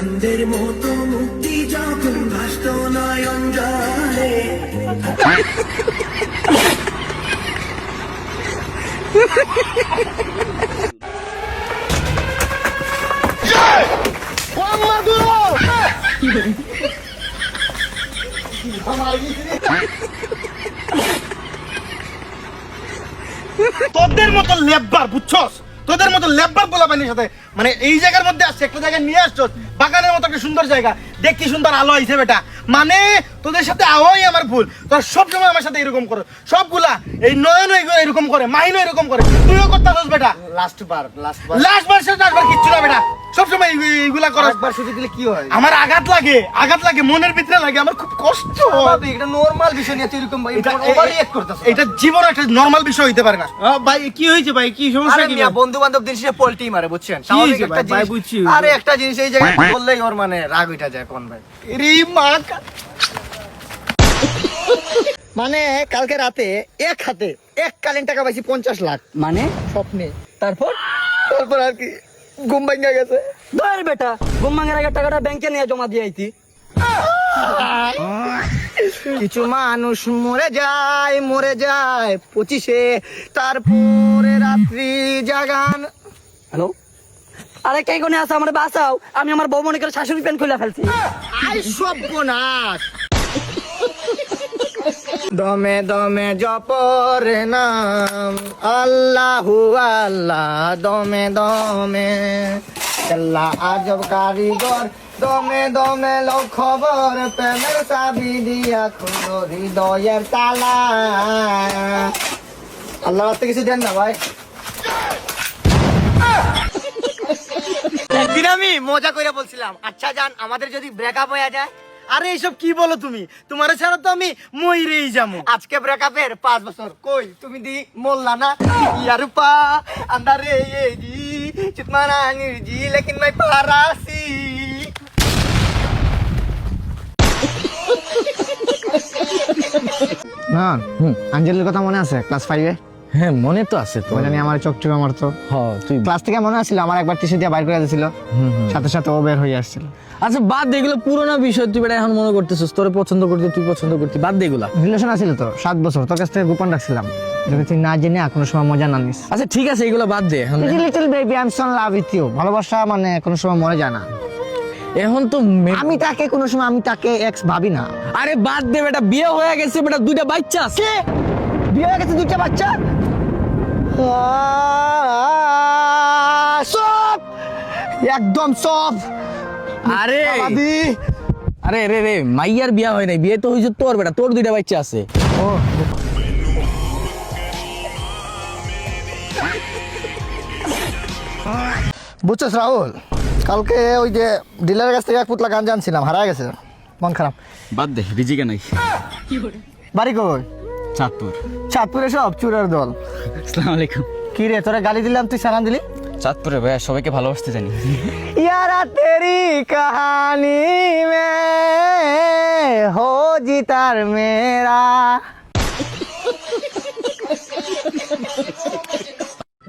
চাঁদের মতো মুক্তি যখন ভাসত নয়ন জলে। তোদের মতো লেববার বুঝছস, তোদের মতো লেববার গোলাপানির সাথে মানে এই জায়গার মধ্যে আসছে, একটা জায়গায় নিয়ে আসছস, বাগানের মতো একটা সুন্দর জায়গা, দেখ কি সুন্দর আলো আইছে বেটা। মানে তোদের সাথে আওয়াই আমার ভুল, তোরা সবসময় আমার সাথে এরকম করো, সবগুলা এই নয়ন এরকম করে, মাহিনও এরকম করে, তুইও করতাছস বেটা। লাস্ট বার শেষ আসবার কিচ্ছু না বেটা, সবসময় এইগুলা করো। একবার সুযোগ দিলে কি হয়? আমার আঘাত লাগে, মনের ভিতরে লাগে, আমার খুব কষ্ট হয়। এটা নরমাল বিষয় নিয়ে তুই এরকম ওভাররিঅ্যাক্ট করতেছিস। এটা জীবন একটা নরমাল বিষয় হইতে পারে না। ভাই কি হয়েছে ভাই, কি সমস্যা? কি বন্ধু বান্ধব দিন শেষে পোল্টি মারে, বুঝছেন? স্বাভাবিক একটা জিনিস। আরে একটা জিনিস এই জায়গায় বললেই ওর মানে রাগ উঠা যায়। কোন ভাই রে মা, মানে কালকে রাতে এক হাতে এককালীন টাকা পাইছি 50 লাখ, মানে স্বপ্নে। তারপর আর কি ঘুম ভাঙা গেছে। ধর বেটা, ঘুম ভাঙার আগে টাকাটা ব্যাংকে নিয়ে জমা দিয়ে আইতি। কিছু মানুষ মরে যায় 25-এ, তারপরে রাত্রি জাগান। হ্যালো, আরে কে কোনে আছে? আমার বাঁচাও, আমি আমার বউ মনে করে শাশুড়ি প্যান্ট খুলে ফেলছি। আই সর্বনাশ। দমে দমে জপরে নাম আল্লাহু আল্লাহ, দমে দমে আল্লাহ আজব কারিগর, দমে দমে লোক খবর, প্রেমের চাবি দিয়া খুলো হৃদয়ের তালা। আল্লাহ রাতে কিছু দেন না ভাই। একদিন আমি মজা করে বলছিলাম, আচ্ছা জান আমাদের যদি ব্রেকআপ হয়ে যায়। আরে এইসব কি বলো তুমি, তোমার ছাড়া তো আমি মইরেই যাবো। আজকে ব্রেকআপের 5 বছর, কই তুমি দি মোল্লা না ইয়ার পা আন্দারে ये जी चितमाना निर्जी लेकिन मैं पारासी। না আঞ্জলির কথা মনে আছে ক্লাস 5-এ? হ্যাঁ মনে তো আছে তো। জানি আমার চকচকে মারতো। হ্যাঁ তুই ক্লাস থেকে মনে আছিল আমার একবার টিস্যু দিয়ে বাইর করে দিয়েছিল, সাথে সাথে ও বের হয়ে আসছিল। আচ্ছা বাদ দে এগুলো, পুরোনো বিষয়। তুই বেটা এখন মনে করতেছিস তোরে পছন্দ করতে, তুই পছন্দ করতি, বাদ দে এগুলা। রিলেশন আছিল তো 7 বছর, তোর কাছ থেকে গোপন রাখছিলাম, যদি তুই না জেনে কোনো সময় মজা না নিস। আচ্ছা ঠিক আছে, এগুলো বাদ দে এখন। Little baby I am so in love with you. ভালোবাসা মানে কোনো সময় মরে যায় না। এখন তো আমি তাকে কোনো সময় আমি তাকে এক্স ভাবি না। আরে বাদ দে বেটা, বিয়ে হয়ে গেছে বেটা, 2টা বাচ্চা আছে। বিয়ে হয়ে গেছে 2টা বাচ্চা? সব একদম সব। আরে আদি আরে রে রে, মাইয়ার বিয়ে হয় নাই, বিয়ে তো হয়েছে তোর বেটা, তোর 2টা বাচ্চা আছে। ও বুঝছস রাহুল, কালকে ওই যে ডিলারের কাছ থেকে 1 পুতলা গান জানছিলাম, হারায় গেছে, মন খারাপ। বাদ দে, রিজিকে নাই। বাড়ি কই? চাঁদপুর। চাঁদপুরে সব চুরের দল। আসসালামু আলাইকুম। কি রে তোরা গালি দিলাম তুই সালাম দিলি? চাঁদপুরে ভাইয়া সবাইকে ভালোবাসতে জানি। यारा तेरी कहानी में हो जितार मेरा।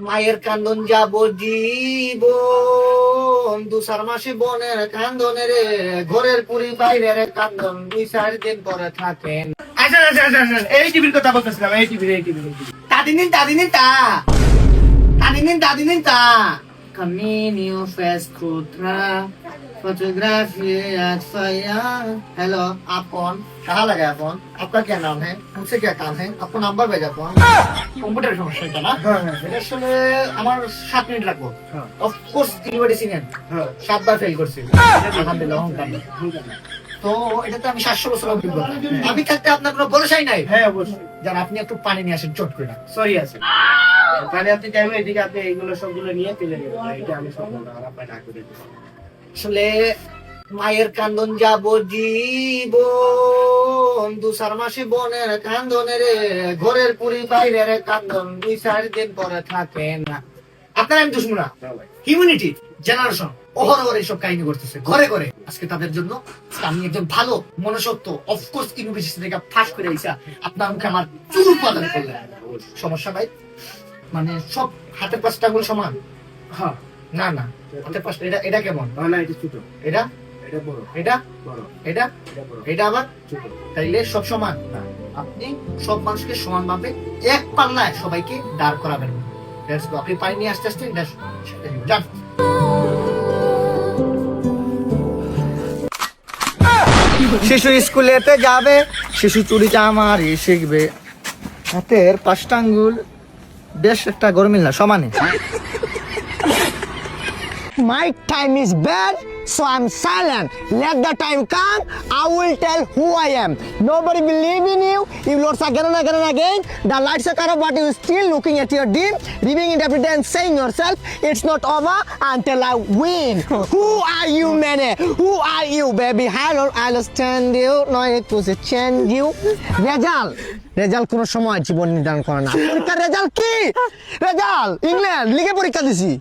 মায়ের কান্দন যাব জীবন, 2-4 মাসে বনের কান্দনে রে, ঘরের পুরি বাইরের কান্দন 2-4 দিন পরে থাকেন। আচ্ছা এই টিভির কথা বলতেছিলাম, এই টিভির দাদিনিন তা Caminho fez contra fotografia atfaya। Hello आप कौन, कहाँ लगा है फोन, आपका क्या नाम है, मुझसे क्या काम है, आपको नंबर भेजा फोन। কম্পিউটার সমস্যা এটা না? এটা আসলে আমার 7 মিনিট লাগবে। Of course university senior 7 bar fail করছি, আলহামদুলিল্লাহ অহংকার নেই। তো এটাতে আমি 700 বছর অভিজ্ঞতা, আমি থাকতে আপনার কোনো ভরসাই নাই। হ্যাঁ অবশ্যই। যারা আপনি একটু পানি নিয়ে আসেন চট করে। সরি আছে, তাহলে আপনি চাইবেন এদিকে আপনি এইগুলো সবগুলো নিয়ে চলে যাবেন, এটা আমি সব বলবো আর আপনি না করে দিবেন। আসলে মায়ের কান্দন যাব জীবন, 2-4 মাসে বনের কান্দনে রে, ঘরের পুরি বাইরের কান্দন 2-4 দিন পরে থাকে না। আপনারা আমি দুশ্মন না, হিউম্যানিটি জেনারেশন অহরহ এইসব কাহিনী করতেছে ঘরে ঘরে। আজকে তাদের জন্য আমি একজন ভালো মনুষ্যত্ব অফকোর্স ইউনিভার্সিটি থেকে পাস করে আইসা আপনার মুখে আমার চুল উৎপাদন করলেন। সমস্যা ভাই, মানে সব হাতের পাঁচটা গুলো সমান। হ্যাঁ না না হাতে পাঁচটা। এটা এটা কেমন? না এটা ছোট, এটা এটা বড়, এটা বড়, এটা এটা বড়, এটা আবার ছোট। তাইলে সব সমান। আপনি সব মানুষকে সমান ভাবে এক পাল্লায় সবাইকে দাঁড় করাবেন। Let's go. আপনি পানি নিয়ে আস্তে আস্তে যান। শিশু স্কুলেতে যাবে, শিশু চুরি চামারি শিখবে, হাতের পাঁচটা আঙ্গুল বেশ একটা গরমিল না সমানে। My time is bad, so I'm silent. Let the time come, I will tell who I am. Nobody believe in you. You lords again and again and again. The lights are cut off, but you still looking at your dream, living it every day and saying yourself, it's not over until I win. Who are you, man? Who are you, baby? I don't understand you. No, it was a change you. Result কোন সময় জীবন নির্ধারণ করে না। পরীক্ষার result কি? Result England লিগে পরীক্ষা দিছি,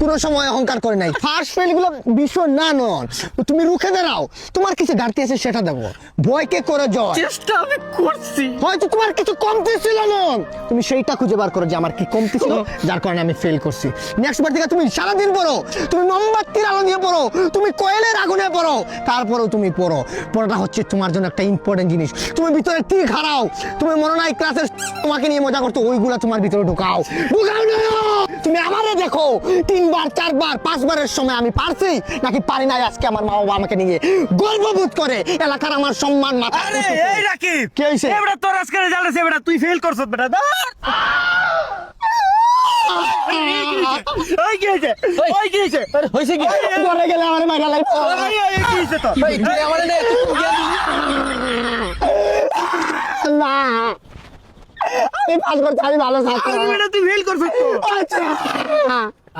কোনো সময় অহংকার করে নাই। ফার্স্ট ফেল গুলো বিষয় না নন, তুমি রুখে দাঁড়াও, তোমার কিছু ঘাটতি আছে সেটা দেবো, ভয়কে করে জয়। চেষ্টা আমি করছি। হয়তো তোমার কিছু কমতি ছিল না, তুমি সেইটা খুঁজে বার করো যে আমার কি কমতি ছিল যার কারণে আমি ফেল করছি। নেক্সট বার থেকে তুমি সারাদিন পড়ো, তুমি মোমবাতির আলো দিয়ে পড়ো, তুমি কয়েলের আগুনে পড়ো, তারপরেও তুমি পড়ো। পড়াটা হচ্ছে তোমার জন্য একটা ইম্পর্টেন্ট জিনিস। তুমি ভিতরে তীর হারাও, তুমি মনে নাই ক্লাসের তোমাকে নিয়ে মজা করতো, ওইগুলা তোমার ভিতরে ঢুকাও না। তুমি আমারে দেখো, 3 বার 4 বার 5 বারের সময় আমি পারছি নাকি পারি নাই, আজকে আমার মা বাবা আমাকে নিয়ে গর্ববোধ করে, এলাকার আমার সম্মান মাথা। আরে এই রাকিব, কি হইছে? এবড়া তোর আজকে রেজাল্ট আছে, এবড়া তুই ফেল করছস বেটা। ওই কি হইছে? ওই কি হইছে? হইছে কি? ঘরে গেলে আমারে মাইরা লাইব। এই কি হইছে তোর? ভাই তুই আমারে নে, না আমি পাস করতে, আমি ভালো ছাত্র। আরে বেটা তুই ফেল করছস তো। আচ্ছা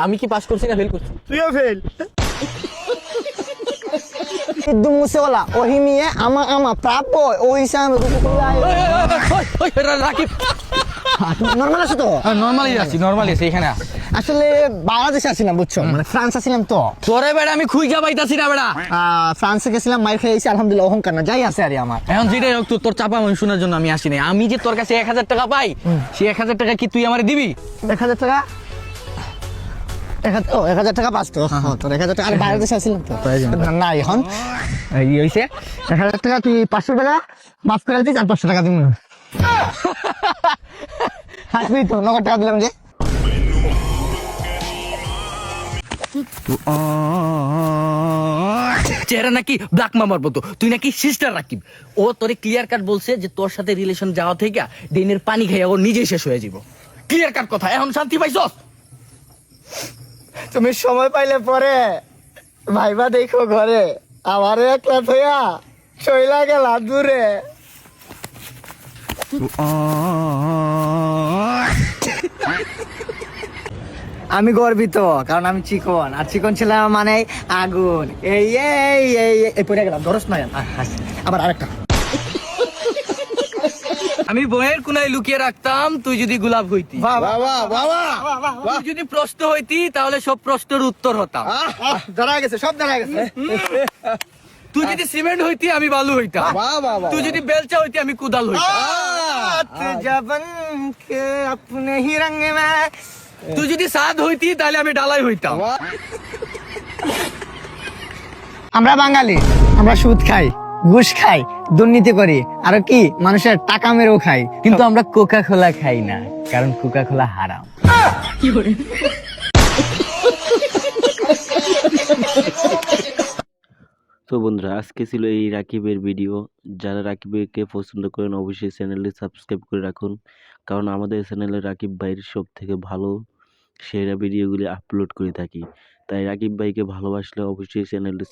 আমি কি পাস করছি না ফেল করছি? তুইও ফেল। সিদ্ধু মুসেওয়ালা ওহি নিয়ে আমা প্রাপ্য ওই হিসাবে ওই রাকিব নর্মাল আছে তো? নরমালি আছি, নরমালি আছি এখানে। আসলে বাংলাদেশে আসছিলাম বুঝছো, মানে ফ্রান্স আসছিলাম তো। তোরে বেড়া আমি খুঁজা পাইতাছি না বেড়া। ফ্রান্সে গেছিলাম, মাইর খেয়েছি, আলহামদুলিল্লাহ, অহংকার না, যাই আছে আরে আমার। এখন যেটাই হোক তোর চাপা মন শোনার জন্য আমি আসি নাই। আমি যে তোর কাছে 1000 টাকা পাই, সেই 1000 টাকা কি তুই আমারে দিবি? 1000 টাকা? 1000 টাকা পাস তো? তোর 1000 টাকা, আরে বাংলাদেশে আসছিলাম তো না। এখন এই হইছে 1000 টাকা, তুই 500 টাকা মাফ করে দিস, আর 500 টাকা দিবি। হাসবি তো, নগদ টাকা দিলাম যে। চেহারা নাকি ব্ল্যাক মামার মতো, তুই নাকি সিস্টার রাকিব। ও তোরে ক্লিয়ার কাট বলছে যে তোর সাথে রিলেশন যাওয়া থেকে ডেনের পানি খাইয়া ও নিজেই শেষ হয়ে যাব। ক্লিয়ার কাট কথা, এখন শান্তি পাইছস? তুমি সময় পাইলে পরে ভাইবা দেখো ঘরে, আমারে একলা থইয়া শৈলা গেলা দূরে। আমি গর্বিত, কারণ আমি চিকন, আর চিকন ছিলাম মানে আগুন। এই এই এই এই পড়ে গেলাম, ধরস না। আবার আরেকটা। আমি বইয়ের কোনায় লুকিয়ে রাখতাম তুই যদি গোলাপ হইতি, তুই যদি প্রশ্ন হইতি তাহলে সব প্রশ্নের উত্তর হতাম। ধরা গেছে, সব ধরা গেছে। তুই যদি সিমেন্ট হইতি আমি বালু হইতাম, তুই যদি বেলচা হইতি আমি কুদাল হইতাম, জবন কে আপনে হি রঙ মে। তুই যদি সাদ হইতি তাহলে আমি ডালাই হইতাম। আমরা বাঙালি, আমরা সুদ খাই, ঘুষ খাই, দুর্নীতি করি, আর কি মানুষের টাকা মেরেও খাই, কিন্তু আমরা কোকা কোলা খাই না, কারণ কোকা কোলা হারাম। তো বন্ধুরা, আজকে ছিল এই রাকিবের ভিডিও। যারা রাকিবকে পছন্দ করেন অবশ্যই চ্যানেলটি সাবস্ক্রাইব করে রাখুন, কারণ আমাদের চ্যানেলে রাকিব ভাইয়ের সব থেকে ভালো সেরা ভিডিওগুলি আপলোড করে থাকি। তাই রাকিব ভাইকে ভালোবাসলে অবশ্যই চ্যানেলটি